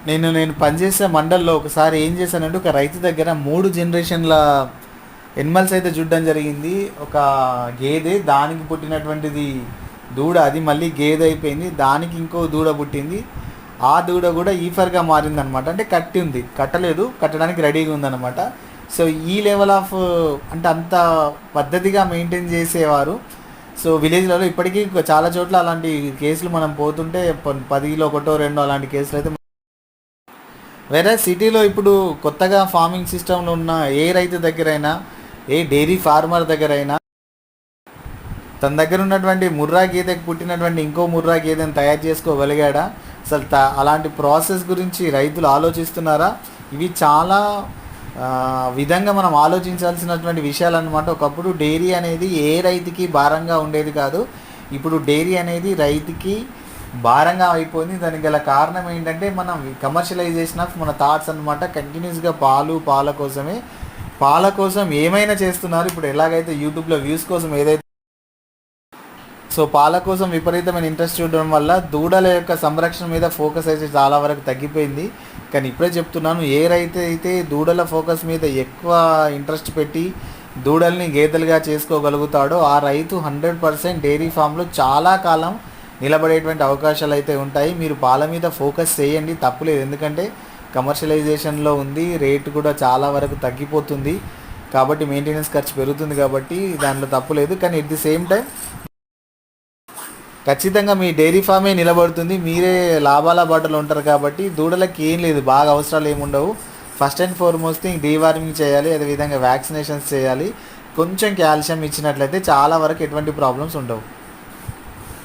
నేను పనిచేసే మండల్లో ఒకసారి ఏం చేశానంటే ఒక రైతు దగ్గర 3 జనరేషన్ల ఎనిమల్స్ అయితే చూడడం జరిగింది. ఒక గేదె, దానికి పుట్టినటువంటిది దూడ, అది మళ్ళీ గేదె అయిపోయింది, దానికి ఇంకో దూడ పుట్టింది. ఆ దూడ కూడా ఈఫర్గా మారిందనమాట. అంటే కట్టి ఉంది, కట్టలేదు, కట్టడానికి రెడీగా ఉందన్నమాట. సో ఈ లెవెల్ ఆఫ్ అంటే అంత పద్ధతిగా మెయింటైన్ చేసేవారు. సో విలేజ్లలో ఇప్పటికీ చాలా చోట్ల అలాంటి కేసులు మనం పోతుంటే 10లో ఒకటో రెండో అలాంటి కేసులు అయితే. వేరే సిటీలో ఇప్పుడు కొత్తగా ఫార్మింగ్ సిస్టంలో ఉన్న ఏ రైతు దగ్గరైనా, ఏ డైరీ ఫార్మర్ దగ్గరైనా తన దగ్గర ఉన్నటువంటి ముర్రా గేదెకి పుట్టినటువంటి ఇంకో ముర్రా గేదెని తయారు చేసుకోగలిగాడా? అసలు అలాంటి ప్రాసెస్ గురించి రైతులు ఆలోచిస్తున్నారా? ఇవి చాలా విధంగా మనం ఆలోచించాల్సినటువంటి విషయాలు అన్నమాట. ఒకప్పుడు డైరీ అనేది ఏ రైతుకి భారంగా ఉండేది కాదు. ఇప్పుడు డైరీ అనేది రైతుకి భారంగా అయిపోయింది. దానికి గల కారణం ఏంటంటే మనం కమర్షియలైజేషన్ ఆఫ్ మన థాట్స్ అనమాట. కంటిన్యూస్గా పాల కోసం ఏమైనా చేస్తున్నారు. ఇప్పుడు ఎలాగైతే యూట్యూబ్లో వ్యూస్ కోసం ఏదైతే, సో పాల కోసం విపరీతమైన ఇంట్రెస్ట్ చూడడం వల్ల దూడల యొక్క సంరక్షణ మీద ఫోకస్ అయితే చాలా వరకు తగ్గిపోయింది. కానీ ఇప్పుడే చెప్తున్నాను, ఏ రైతు అయితే దూడల ఫోకస్ మీద ఎక్కువ ఇంట్రెస్ట్ పెట్టి దూడల్ని గేదెలుగా చేసుకోగలుగుతాడో ఆ రైతు 100% డైరీ ఫామ్లో చాలా కాలం నిలబడేటువంటి అవకాశాలు అయితే ఉంటాయి. మీరు పాల మీద ఫోకస్ చేయండి, తప్పులేదు. ఎందుకంటే కమర్షియలైజేషన్లో ఉంది, రేటు కూడా చాలా వరకు తగ్గిపోతుంది కాబట్టి మెయింటెనెన్స్ ఖర్చు పెరుగుతుంది కాబట్టి దాంట్లో తప్పులేదు. కానీ ఎట్ ది సేమ్ టైం ఖచ్చితంగా మీ డైరీ ఫామే నిలబడుతుంది. మీరే లాభాల బాటలో ఉంటారు కాబట్టి దూడలకి ఏం లేదు, బాగా అవసరాలు ఏముండవు. First and foremost thing deworming చేయాలి, అదేవిధంగా వ్యాక్సినేషన్స్ చేయాలి. కొంచెం కాల్షియం ఇచ్చినట్లయితే చాలా వరకు ఎటువంటి ప్రాబ్లమ్స్ ఉండవు.